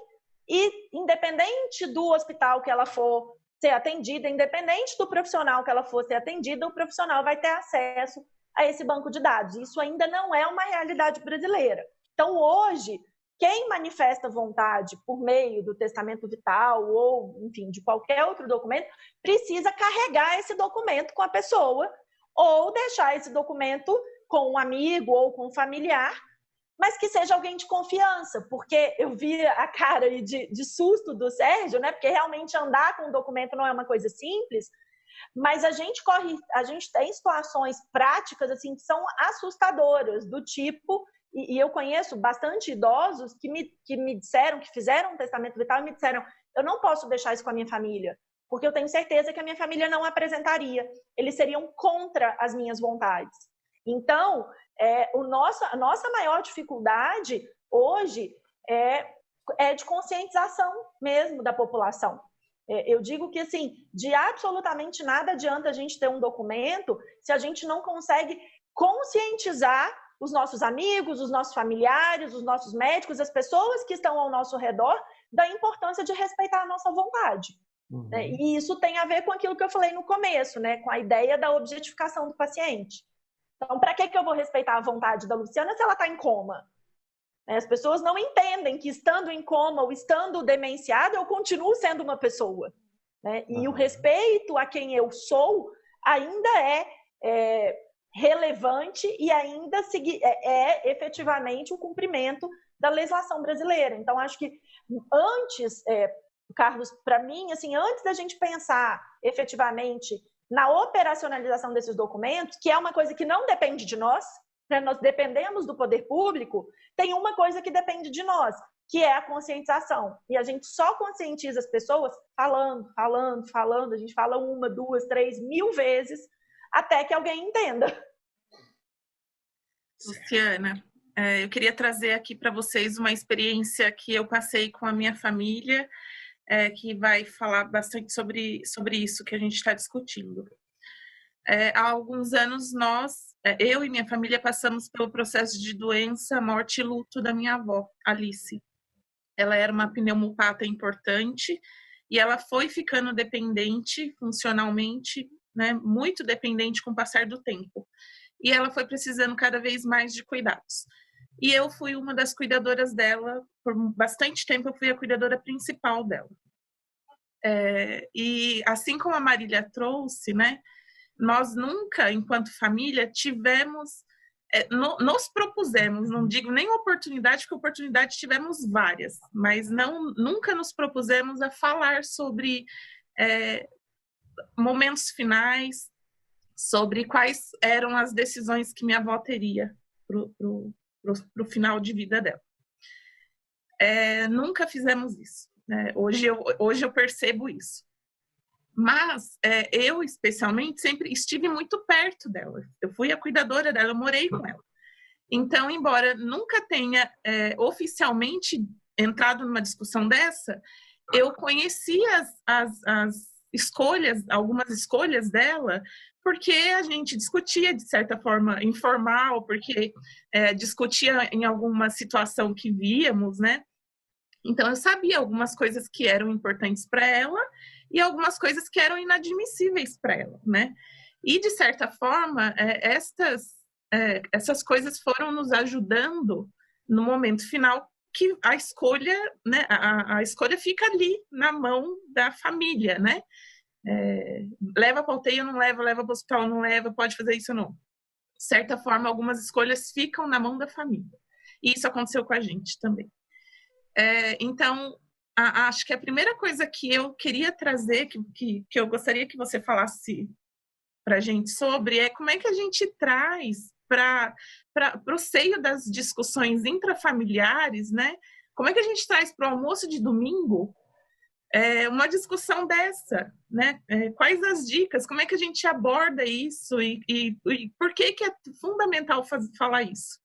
e, independente do hospital que ela for ser atendida, independente do profissional que ela for ser atendida, o profissional vai ter acesso a esse banco de dados. Isso ainda não é uma realidade brasileira. Então, hoje, quem manifesta vontade por meio do testamento vital ou, enfim, de qualquer outro documento, precisa carregar esse documento com a pessoa ou deixar esse documento com um amigo ou com um familiar, mas que seja alguém de confiança, porque eu vi a cara de susto do Sérgio, né? Porque realmente andar com um documento não é uma coisa simples, mas a gente tem situações práticas assim que são assustadoras, do tipo, e eu conheço bastante idosos que me disseram, que fizeram um testamento vital e me disseram, eu não posso deixar isso com a minha família, porque eu tenho certeza que a minha família não apresentaria, eles seriam contra as minhas vontades. Então, a nossa maior dificuldade hoje é de conscientização mesmo da população. Eu digo que, assim, de absolutamente nada adianta a gente ter um documento se a gente não consegue conscientizar os nossos amigos, os nossos familiares, os nossos médicos, as pessoas que estão ao nosso redor, da importância de respeitar a nossa vontade. Uhum. E isso tem a ver com aquilo que eu falei no começo, né? Com a ideia da objetificação do paciente. Então, para que eu vou respeitar a vontade da Luciana se ela está em coma? As pessoas não entendem que, estando em coma ou estando demenciada, eu continuo sendo uma pessoa. Né? E o respeito a quem eu sou ainda é relevante e ainda é efetivamente o cumprimento da legislação brasileira. Então, acho que antes, Carlos, para mim, assim, antes da gente pensar efetivamente na operacionalização desses documentos, que é uma coisa que não depende de nós, né? Nós dependemos do poder público, tem uma coisa que depende de nós, que é a conscientização. E a gente só conscientiza as pessoas falando, a gente fala 1, 2, 3, 1000 vezes, até que alguém entenda. Luciana, eu queria trazer aqui para vocês uma experiência que eu passei com a minha família, que vai falar bastante sobre isso que a gente está discutindo. Há alguns anos, eu e minha família, passamos pelo processo de doença, morte e luto da minha avó, Alice. Ela era uma pneumopata importante e ela foi ficando dependente funcionalmente, né, muito dependente com o passar do tempo. E ela foi precisando cada vez mais de cuidados. E eu fui uma das cuidadoras dela, por bastante tempo eu fui a cuidadora principal dela. E assim como a Marília trouxe, né, nós nunca, enquanto família, nos propusemos, não digo nem oportunidade, porque oportunidade tivemos várias, mas nunca nos propusemos a falar sobre momentos finais, sobre quais eram as decisões que minha avó teria pro final de vida dela. Nunca fizemos isso. Hoje eu percebo isso. Mas eu, especialmente, sempre estive muito perto dela. Eu fui a cuidadora dela, eu morei com ela. Então, embora nunca tenha oficialmente entrado numa discussão dessa, eu conhecia as escolhas, algumas escolhas dela, porque a gente discutia de certa forma informal, porque discutia em alguma situação que víamos, né? Então, eu sabia algumas coisas que eram importantes para ela e algumas coisas que eram inadmissíveis para ela, né? E, de certa forma, essas coisas foram nos ajudando no momento final, que a escolha, né, a escolha fica ali na mão da família, né? Leva para o UTI ou não leva para o hospital ou não leva, pode fazer isso ou não. De certa forma, algumas escolhas ficam na mão da família. E isso aconteceu com a gente também. Então, acho que a primeira coisa que eu queria trazer, que eu gostaria que você falasse para a gente sobre, é como é que a gente traz para o seio das discussões intrafamiliares, né? Como é que a gente traz para o almoço de domingo uma discussão dessa, né? Quais as dicas? Como é que a gente aborda isso? E por que é fundamental falar isso?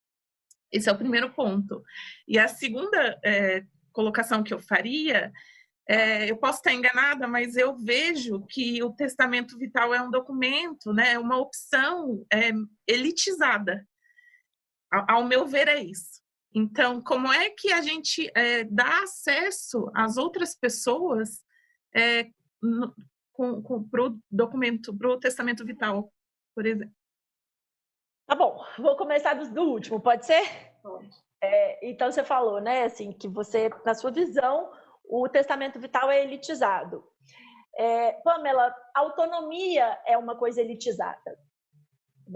Esse é o primeiro ponto. E a segunda colocação que eu faria, eu posso estar enganada, mas eu vejo que o testamento vital é um documento, né? Uma opção elitizada. Ao meu ver, é isso. Então, como é que a gente dá acesso às outras pessoas para o documento, para o testamento vital, por exemplo? Tá bom, vou começar do último, pode ser? Pode. Então, você falou, né, assim, que você, na sua visão, o testamento vital é elitizado. Pamela, autonomia é uma coisa elitizada.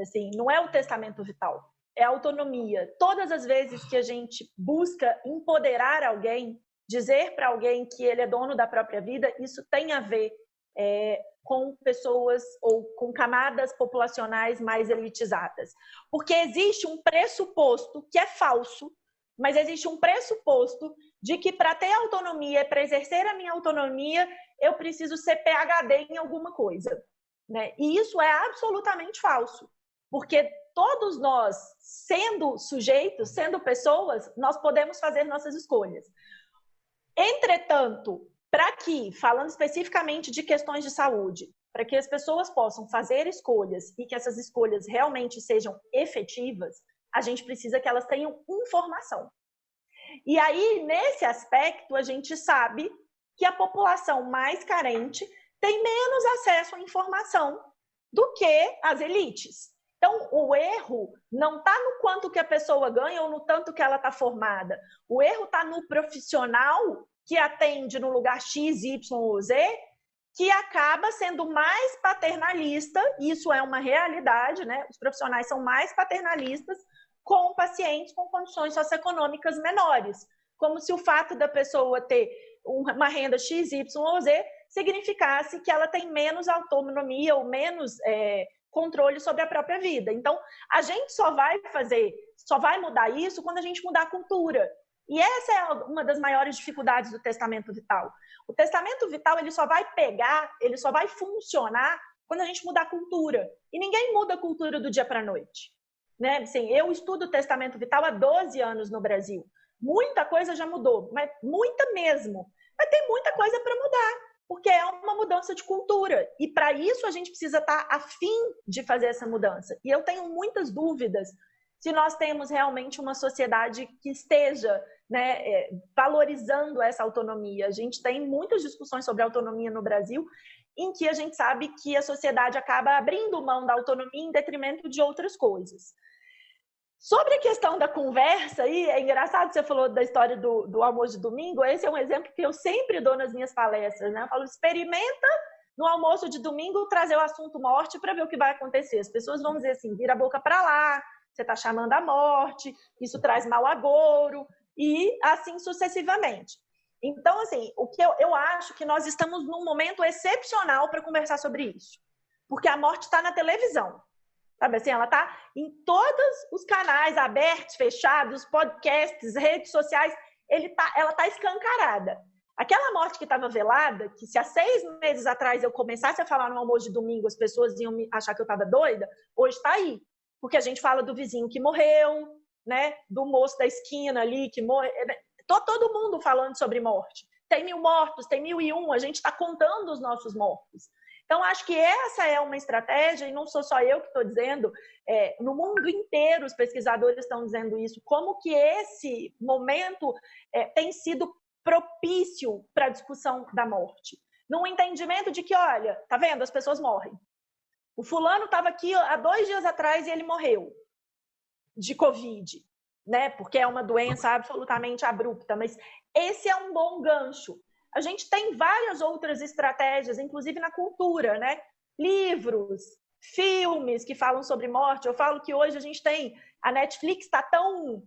Assim, não é o testamento vital, é a autonomia. Todas as vezes que a gente busca empoderar alguém, dizer para alguém que ele é dono da própria vida, isso tem a ver com pessoas ou com camadas populacionais mais elitizadas. Porque existe um pressuposto que é falso, mas existe um pressuposto de que para ter autonomia, para exercer a minha autonomia, eu preciso ser PhD em alguma coisa, né? E isso é absolutamente falso. Porque todos nós, sendo sujeitos, sendo pessoas, nós podemos fazer nossas escolhas. Entretanto, para que, falando especificamente de questões de saúde, para que as pessoas possam fazer escolhas e que essas escolhas realmente sejam efetivas, a gente precisa que elas tenham informação. E aí, nesse aspecto, a gente sabe que a população mais carente tem menos acesso à informação do que as elites. Então, o erro não está no quanto que a pessoa ganha ou no tanto que ela está formada. O erro está no profissional que atende no lugar X, Y ou Z, que acaba sendo mais paternalista, e isso é uma realidade, né? Os profissionais são mais paternalistas com pacientes com condições socioeconômicas menores, como se o fato da pessoa ter uma renda X, Y ou Z significasse que ela tem menos autonomia ou menos controle sobre a própria vida. Então, a gente só vai mudar isso quando a gente mudar a cultura. E essa é uma das maiores dificuldades do testamento vital. O testamento vital ele só vai funcionar quando a gente mudar a cultura. E ninguém muda a cultura do dia para a noite. Né? Assim, eu estudo o testamento vital há 12 anos no Brasil. Muita coisa já mudou, mas muita mesmo. Mas tem muita coisa para mudar, porque é uma mudança de cultura. E para isso a gente precisa estar a fim de fazer essa mudança. E eu tenho muitas dúvidas se nós temos realmente uma sociedade que esteja, né, valorizando essa autonomia. A gente tem muitas discussões sobre autonomia no Brasil, em que a gente sabe que a sociedade acaba abrindo mão da autonomia em detrimento de outras coisas. Sobre a questão da conversa, aí, é engraçado que você falou da história do almoço de domingo, esse é um exemplo que eu sempre dou nas minhas palestras, né? Eu falo, experimenta no almoço de domingo trazer o assunto morte para ver o que vai acontecer. As pessoas vão dizer assim, vira a boca para lá, você está chamando a morte, isso traz mau agouro, e assim sucessivamente. Então, assim, o que eu acho que nós estamos num momento excepcional para conversar sobre isso, porque a morte está na televisão. Sabe assim, ela está em todos os canais abertos, fechados, podcasts, redes sociais, ela está escancarada. Aquela morte que estava velada, que se há 6 meses atrás eu começasse a falar no almoço de domingo, as pessoas iam achar que eu estava doida, hoje está aí. Porque a gente fala do vizinho que morreu, né? Do moço da esquina ali que morreu. Todo mundo falando sobre morte. Tem 1000 mortos, tem 1001, a gente está contando os nossos mortos. Então, acho que essa é uma estratégia, e não sou só eu que estou dizendo, no mundo inteiro os pesquisadores estão dizendo isso, como que esse momento tem sido propício para a discussão da morte. Num entendimento de que, olha, tá vendo, as pessoas morrem. O fulano estava aqui há 2 dias atrás e ele morreu de Covid, né? Porque é uma doença absolutamente abrupta, mas esse é um bom gancho. A gente tem várias outras estratégias, inclusive na cultura, né? Livros, filmes que falam sobre morte. Eu falo que hoje a gente tem... A Netflix está tão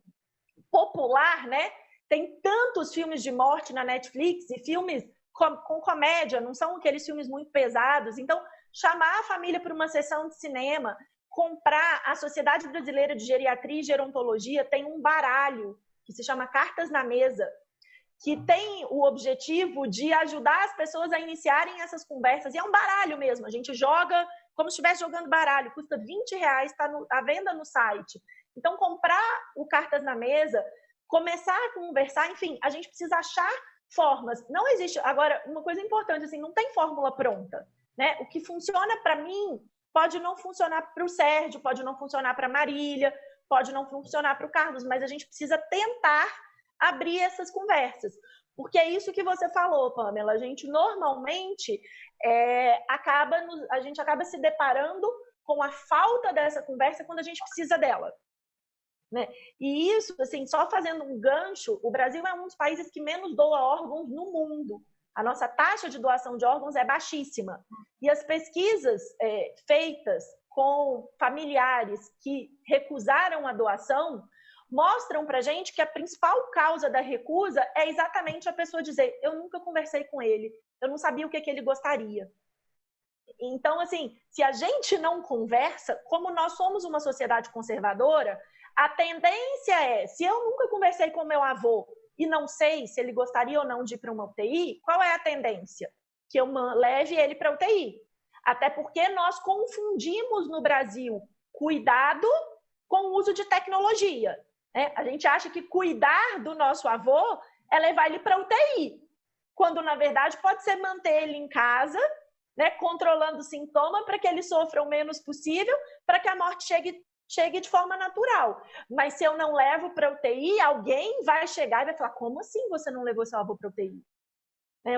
popular, né? Tem tantos filmes de morte na Netflix e filmes com comédia, não são aqueles filmes muito pesados. Então, chamar a família para uma sessão de cinema, comprar... A Sociedade Brasileira de Geriatria e Gerontologia tem um baralho que se chama Cartas na Mesa, que tem o objetivo de ajudar as pessoas a iniciarem essas conversas. E é um baralho mesmo, a gente joga como se estivesse jogando baralho, custa R$20, está à venda no site. Então, comprar o Cartas na Mesa, começar a conversar, enfim, a gente precisa achar formas. Não existe... Agora, uma coisa importante, assim, não tem fórmula pronta, né? O que funciona para mim pode não funcionar para o Sérgio, pode não funcionar para a Marília, pode não funcionar para o Carlos, mas a gente precisa tentar abrir essas conversas. Porque é isso que você falou, Pamela. A gente normalmente a gente acaba se deparando com a falta dessa conversa quando a gente precisa dela, né? E isso, assim, só fazendo um gancho, o Brasil é um dos países que menos doa órgãos no mundo. A nossa taxa de doação de órgãos é baixíssima. E as pesquisas feitas com familiares que recusaram a doação mostram para a gente que a principal causa da recusa é exatamente a pessoa dizer: eu nunca conversei com ele, eu não sabia o que ele gostaria. Então, assim, se a gente não conversa, como nós somos uma sociedade conservadora, a tendência é, se eu nunca conversei com meu avô e não sei se ele gostaria ou não de ir para uma UTI, qual é a tendência? Que eu leve ele para a UTI. Até porque nós confundimos no Brasil cuidado com o uso de tecnologia. A gente acha que cuidar do nosso avô é levar ele para a UTI, quando, na verdade, pode ser manter ele em casa, né, controlando o sintoma para que ele sofra o menos possível, para que a morte chegue de forma natural. Mas se eu não levo para a UTI, alguém vai chegar e vai falar: como assim você não levou seu avô para a UTI?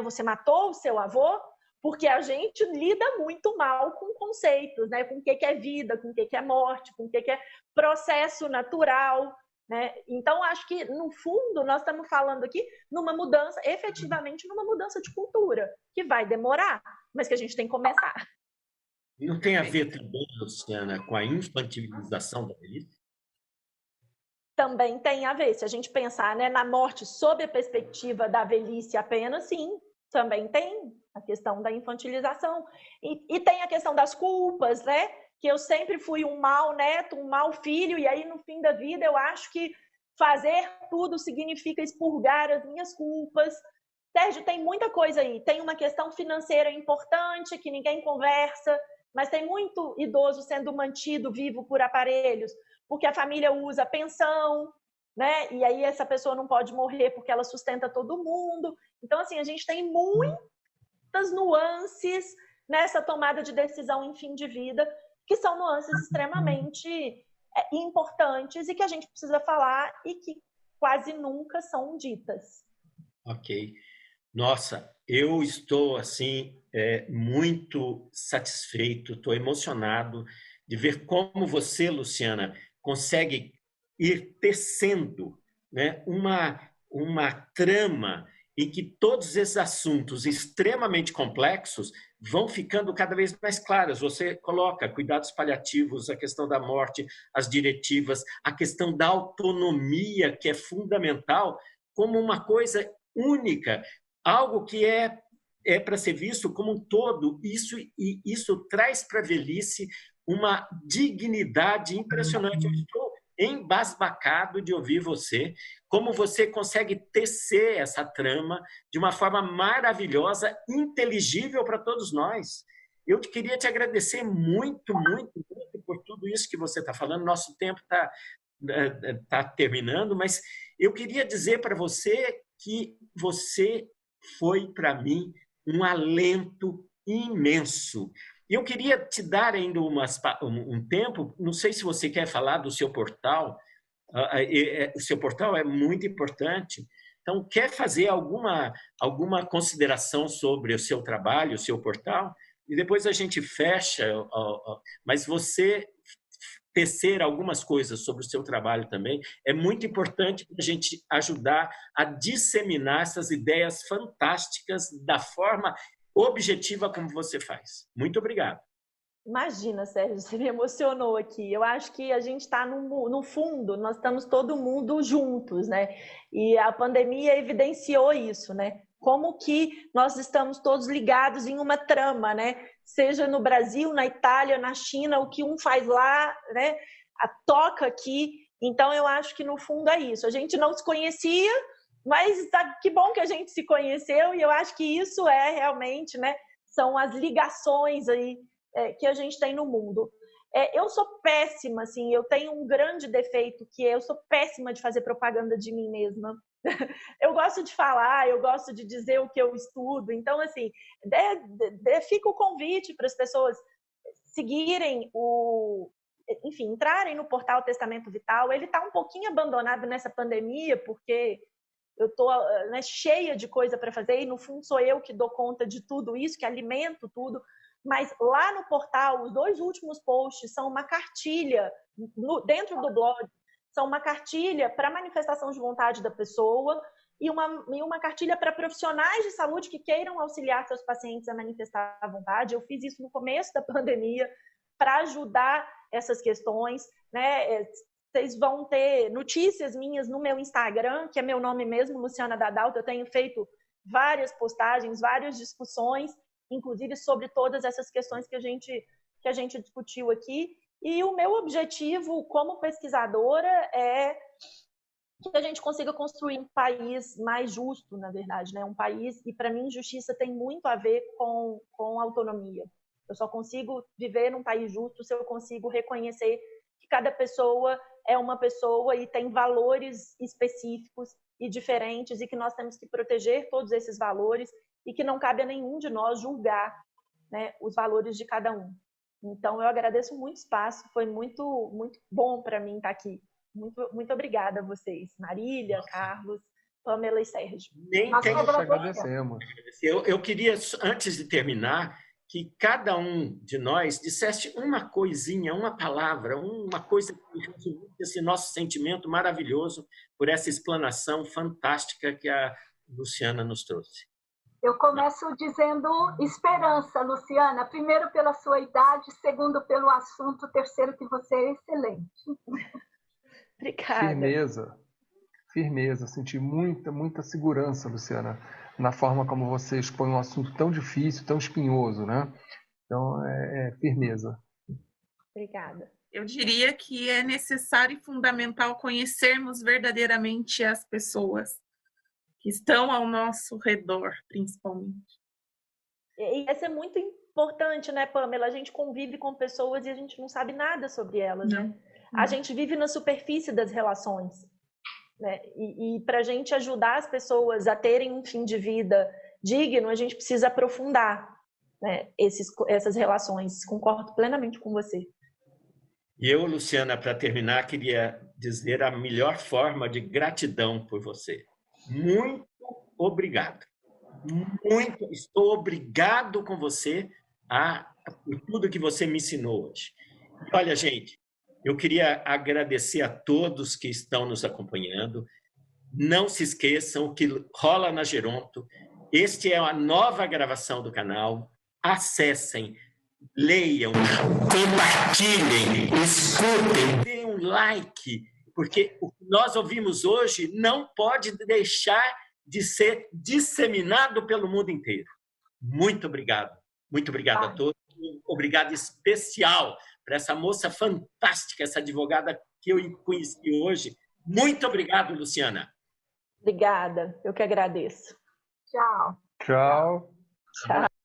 Você matou o seu avô? Porque a gente lida muito mal com conceitos, né? Com o que é vida, com o que é morte, com o que é processo natural, né? Então, acho que, no fundo, nós estamos falando aqui numa mudança, efetivamente numa mudança de cultura, que vai demorar, mas que a gente tem que começar. Não tem a ver também, Luciana, com a infantilização da velhice? Também tem a ver. Se a gente pensar, né, na morte sob a perspectiva da velhice apenas, sim, também tem a questão da infantilização. E tem a questão das culpas, né? Que eu sempre fui um mau neto, um mau filho, e aí no fim da vida eu acho que fazer tudo significa expurgar as minhas culpas. Sérgio, tem muita coisa aí. Tem uma questão financeira importante que ninguém conversa, mas tem muito idoso sendo mantido vivo por aparelhos, porque a família usa pensão, né? E aí essa pessoa não pode morrer porque ela sustenta todo mundo. Então, assim, a gente tem muitas nuances nessa tomada de decisão em fim de vida, que são nuances extremamente importantes e que a gente precisa falar e que quase nunca são ditas. Ok. Nossa, eu estou, assim, muito satisfeito, estou emocionado de ver como você, Luciana, consegue ir tecendo, né, uma trama em que todos esses assuntos extremamente complexos vão ficando cada vez mais claros. Você coloca cuidados paliativos, a questão da morte, as diretivas, a questão da autonomia, que é fundamental, como uma coisa única, algo que é para ser visto como um todo. Isso traz para a velhice uma dignidade impressionante. Eu estou embasbacado de ouvir você, como você consegue tecer essa trama de uma forma maravilhosa, inteligível para todos nós. Eu queria te agradecer muito, muito, muito por tudo isso que você está falando. Nosso tempo está terminando, mas eu queria dizer para você que você foi, para mim, um alento imenso. E eu queria te dar ainda um tempo, não sei se você quer falar do seu portal. O seu portal é muito importante. Então, quer fazer alguma consideração sobre o seu trabalho, o seu portal? E depois a gente fecha, mas você tecer algumas coisas sobre o seu trabalho também é muito importante para a gente ajudar a disseminar essas ideias fantásticas da forma objetiva como você faz. Muito obrigado. Imagina, Sérgio, você me emocionou aqui. Eu acho que a gente está no fundo, nós estamos todo mundo juntos, né? E a pandemia evidenciou isso, né? Como que nós estamos todos ligados em uma trama, né? Seja no Brasil, na Itália, na China, o que um faz lá, né? Toca aqui. Então, eu acho que no fundo é isso. A gente não se conhecia Mas que bom que a gente se conheceu, e eu acho que isso é realmente, né, são as ligações aí que a gente tem no mundo. Eu sou péssima, assim, eu tenho um grande defeito, que eu sou péssima de fazer propaganda de mim mesma. Eu gosto de falar, eu gosto de dizer o que eu estudo, então, assim, fica o convite para as pessoas seguirem enfim, entrarem no portal Testamento Vital. Ele está um pouquinho abandonado nessa pandemia, porque eu estou, né, cheia de coisa para fazer, e no fundo sou eu que dou conta de tudo isso, que alimento tudo. Mas lá no portal, os 2 últimos posts são uma cartilha, dentro do blog, são uma cartilha para manifestação de vontade da pessoa e uma cartilha para profissionais de saúde que queiram auxiliar seus pacientes a manifestar a vontade. Eu fiz isso no começo da pandemia para ajudar essas questões, né? Vocês vão ter notícias minhas no meu Instagram, que é meu nome mesmo, Luciana Dadalto. Eu tenho feito várias postagens, várias discussões, inclusive sobre todas essas questões que a gente discutiu aqui. E o meu objetivo como pesquisadora é que a gente consiga construir um país mais justo, na verdade, né? Um país, e para mim justiça tem muito a ver com autonomia. Eu só consigo viver num país justo se eu consigo reconhecer que cada pessoa é uma pessoa e tem valores específicos e diferentes, e que nós temos que proteger todos esses valores, e que não cabe a nenhum de nós julgar, né, os valores de cada um. Então, eu agradeço muito o espaço, foi muito, muito bom para mim estar aqui. Muito, muito obrigada a vocês, Marília, Carlos, Pamela e Sérgio. Nem tem Nós agradecemos. Eu queria, antes de terminar, que cada um de nós dissesse uma coisinha, uma palavra, uma coisa que resumisse esse nosso sentimento maravilhoso por essa explanação fantástica que a Luciana nos trouxe. Eu começo dizendo esperança, Luciana. Primeiro, pela sua idade, segundo, pelo assunto, terceiro, que você é excelente. Obrigada. Firmeza. Senti muita segurança, Luciana, na forma como você expõe um assunto tão difícil, tão espinhoso, né? Então, firmeza. Obrigada. Eu diria que é necessário e fundamental conhecermos verdadeiramente as pessoas que estão ao nosso redor, principalmente. E isso é muito importante, né, Pamela? A gente convive com pessoas e a gente não sabe nada sobre elas, né? A gente vive na superfície das relações, né? E para a gente ajudar as pessoas a terem um fim de vida digno, a gente precisa aprofundar, né, essas relações. Concordo plenamente com você. E eu, Luciana, para terminar, queria dizer a melhor forma de gratidão por você. Muito obrigado. Estou obrigado com você por tudo que você me ensinou hoje. E olha, gente, eu queria agradecer a todos que estão nos acompanhando. Não se esqueçam que rola na Geronto. Este é a nova gravação do canal. Acessem, leiam, compartilhem, escutem, deem um like, porque o que nós ouvimos hoje não pode deixar de ser disseminado pelo mundo inteiro. Muito obrigado. Muito obrigado a todos. Obrigado especial para essa moça fantástica, essa advogada que eu conheci hoje. Muito obrigado, Luciana. Obrigada, eu que agradeço. Tchau. Tchau. Tchau.